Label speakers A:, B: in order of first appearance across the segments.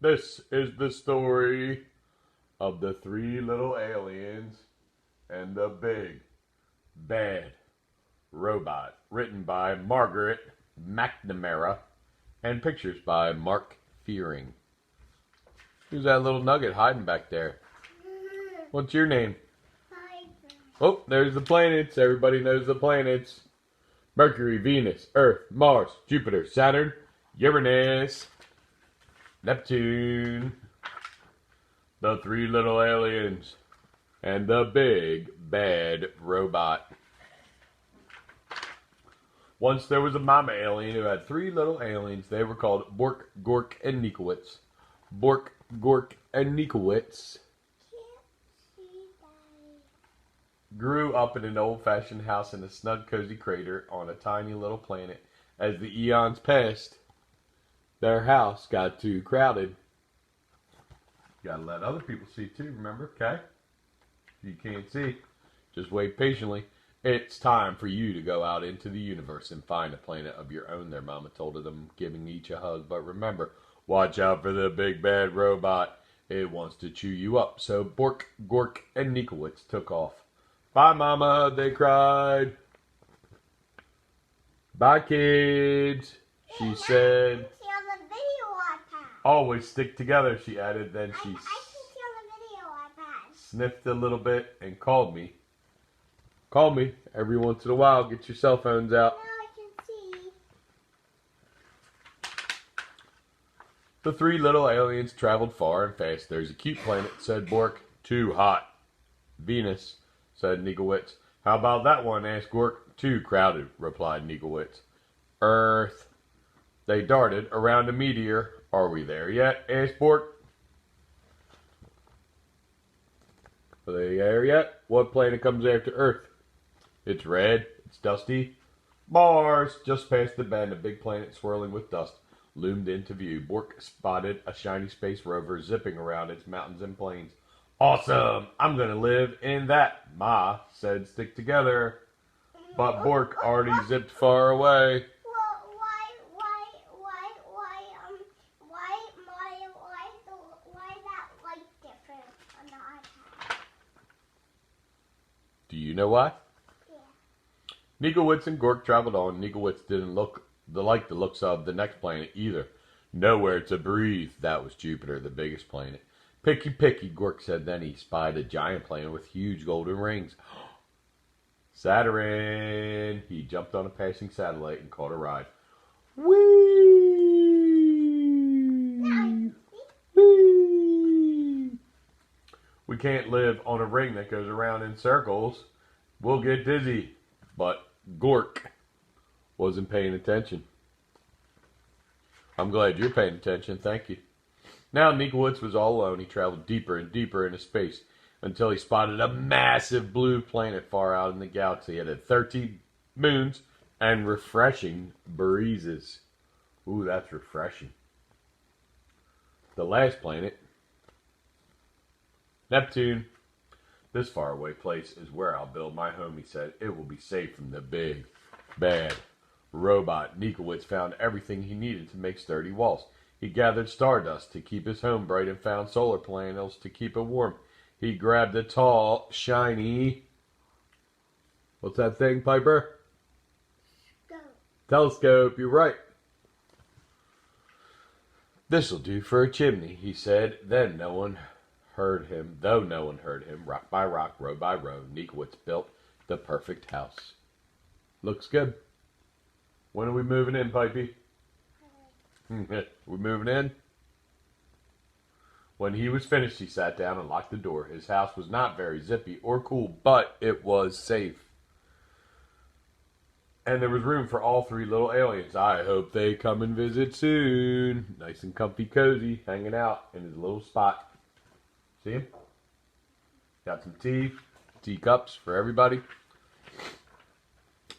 A: This is the story of the three little aliens and the big bad robot, written by Margaret McNamara and pictures by Mark Fearing. Who's that little nugget hiding back there? What's your name? Oh, there's the planets. Everybody knows the planets. Mercury, Venus, Earth, Mars, Jupiter, Saturn, Uranus, Neptune, the three little aliens, and the big bad robot. Once there was a mama alien who had three little aliens. They were called Bork, Gork, and Nikowitz. Bork, Gork, and Nikowitz grew up in an old-fashioned house in a snug, cozy crater on a tiny little planet. As the eons passed, their house got too crowded. You gotta let other people see too, remember? Okay? If you can't see, just wait patiently. It's time for you to go out into the universe and find a planet of your own, their mama told them, giving each a hug. But remember, watch out for the big bad robot. It wants to chew you up. So Bork, Gork, and Nikowitz took off. Bye, Mama, they cried. Bye, kids, she said. Always stick together, she added. Then she sniffed a little bit and called me. Call me every once in a while. Get your cell phones out.
B: Now I can see.
A: The three little aliens traveled far and fast. There's a cute planet, said Bork. Too hot. Venus, said Nikowitz. How about that one, asked Gork. Too crowded, replied Nikowitz. Earth. They darted around a meteor. Are we there yet? Asked Bork. Are they there yet? What planet comes after Earth? It's red. It's dusty. Mars. Just past the bend, a big planet swirling with dust loomed into view. Bork spotted a shiny space rover zipping around its mountains and plains. Awesome! I'm gonna live in that, Ma said. Stick together. But Bork already zipped far away.
B: Why that light different on the iPad?
A: Do you know why?
B: Yeah.
A: Nikowitz and Gork traveled on. Nikowitz didn't like the looks of the next planet either. Nowhere to breathe. That was Jupiter, the biggest planet. Picky, picky, Gork said. Then he spied a giant planet with huge golden rings. Saturn! He jumped on a passing satellite and caught a ride. Whee! Whee! We can't live on a ring that goes around in circles. We'll get dizzy. But Gork wasn't paying attention. I'm glad you're paying attention. Thank you. Now Nikowitz was all alone. He traveled deeper and deeper into space until he spotted a massive blue planet far out in the galaxy. It had 13 moons and refreshing breezes. Ooh, that's refreshing. The last planet, Neptune. This faraway place is where I'll build my home, he said. It will be safe from the big, bad robot. Nikowitz found everything he needed to make sturdy walls. He gathered stardust to keep his home bright and found solar panels to keep it warm. He grabbed a tall, shiny... What's that thing, Piper? Telescope, you're right. This'll do for a chimney, he said. Though no one heard him, rock by rock, row by row, Nikowitz built the perfect house. Looks good. When are we moving in, Pipey? We moving in? When he was finished, he sat down and locked the door. His house was not very zippy or cool, but it was safe. And there was room for all three little aliens. I hope they come and visit soon. Nice and comfy, cozy, hanging out in his little spot. See him? Got some teacups for everybody.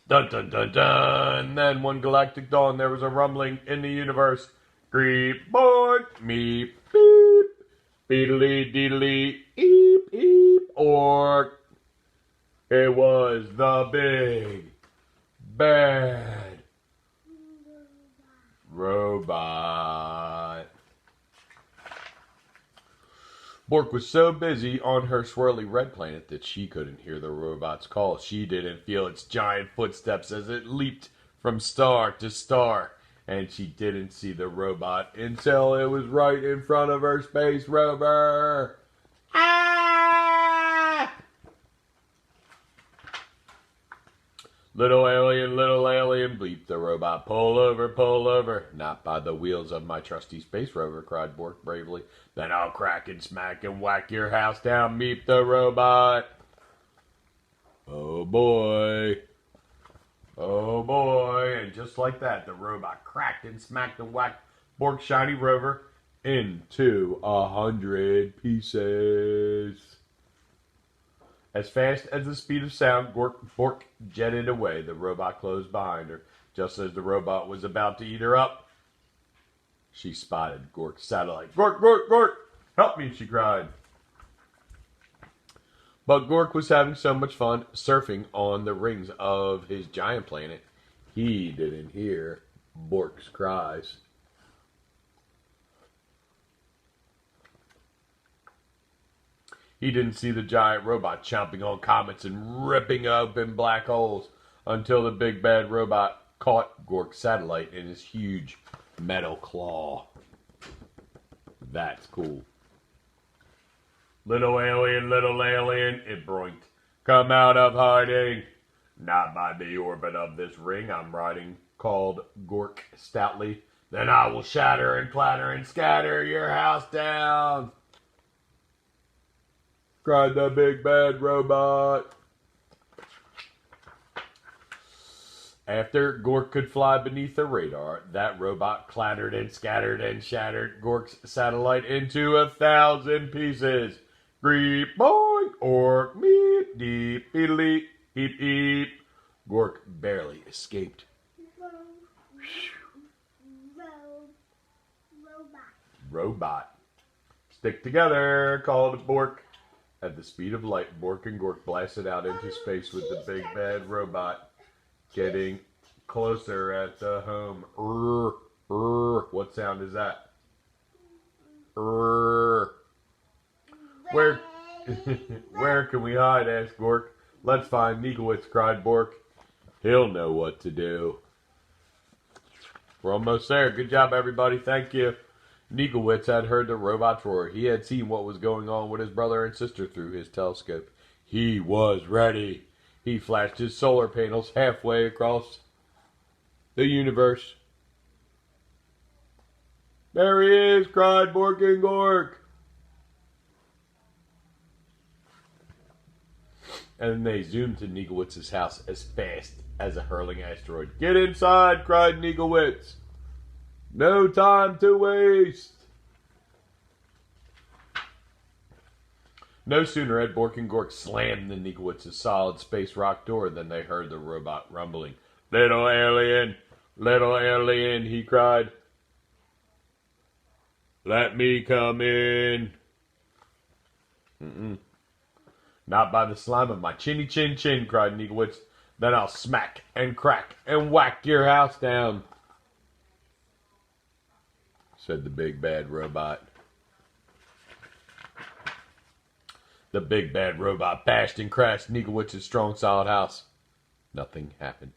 A: Dun dun dun dun. Then one galactic dawn, there was a rumbling in the universe. Creep, board, meep, beep, beedly deedly, eep, eep, ork. It was the big bad robot. Bork was so busy on her swirly red planet that she couldn't hear the robot's call. She didn't feel its giant footsteps as it leaped from star to star. And she didn't see the robot until it was right in front of her space rover. Ah! Little alien, bleeped the robot. Pull over, pull over. Not by the wheels of my trusty space rover, cried Bork bravely. Then I'll crack and smack and whack your house down, meep the robot. Oh boy. Oh boy. And just like that, the robot cracked and smacked and whacked Bork's shiny rover into 100 pieces. As fast as the speed of sound, Bork jetted away. The robot closed behind her. Just as the robot was about to eat her up, she spotted Gork's satellite. Gork, Gork, Gork! Help me, she cried. But Gork was having so much fun surfing on the rings of his giant planet, he didn't hear Bork's cries. He didn't see the giant robot chomping on comets and ripping open black holes until the big bad robot caught Gork's satellite in his huge metal claw. That's cool. Little alien, it broinked. Come out of hiding. Not by the orbit of this ring I'm riding, called Gork stoutly. Then I will shatter and clatter and scatter your house down, cried the big bad robot. After Gork could fly beneath the radar, that robot clattered and scattered and shattered Gork's satellite into 1,000 pieces. Greep, boing, ork, meep, deep, beedly, eep, eep. Gork barely escaped. Robot. Stick together, called Bork. At the speed of light, Bork and Gork blasted out into space with the big bad robot getting closer at the home. What sound is that? Where where can we hide? Asked Gork. Let's find Niegowitz, cried Bork. He'll know what to do. We're almost there. Good job, everybody. Thank you. Niegowitz had heard the robot's roar. He had seen what was going on with his brother and sister through his telescope. He was ready. He flashed his solar panels halfway across the universe. There he is, cried Bork and Gork. And they zoomed to Niegowitz's house as fast as a hurling asteroid. Get inside, cried Niegowitz. No time to waste. No sooner had Bork and Gork slammed the Niegowitz's solid space rock door than they heard the robot rumbling. Little alien, he cried. Let me come in. Not by the slime of my chinny chin chin, cried Niegowitz. Then I'll smack and crack and whack your house down, said the big bad robot. The big bad robot bashed and crashed Niegowitz's strong solid house. Nothing happened.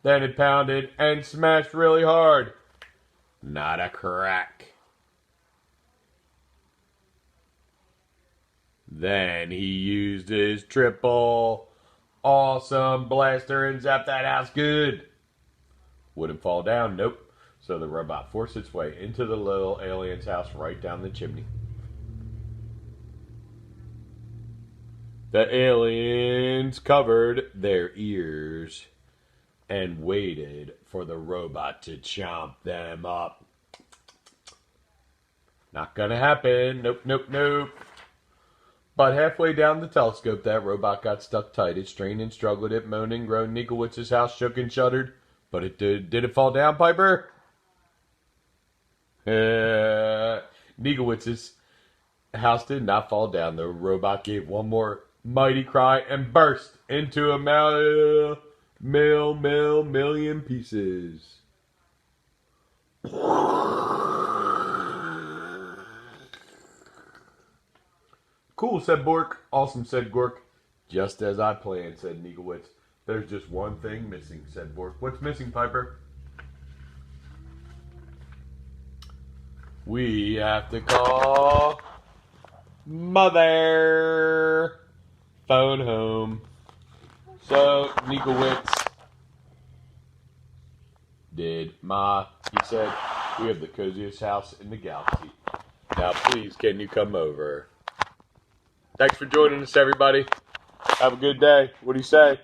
A: Then it pounded and smashed really hard. Not a crack. Then he used his triple awesome blaster and zapped that house good. Wouldn't fall down, nope. So the robot forced its way into the little alien's house right down the chimney. The aliens covered their ears and waited for the robot to chomp them up. Not gonna happen. Nope, nope, nope. But halfway down the telescope, that robot got stuck tight. It strained and struggled. It moaned and groaned. Niegowitz's house shook and shuddered. But it did it fall down, Piper? Niegowitz's house did not fall down. The robot gave one more mighty cry and burst into a million pieces. Cool, said Bork. Awesome, said Gork. Just as I planned, said Niegowitz. There's just one thing missing, said Bork. What's missing, Piper? We have to call Mother. Phone home. So, Niegowitz did. Ma, he said, we have the coziest house in the galaxy. Now, please, can you come over? Thanks for joining us, everybody. Have a good day. What do you say?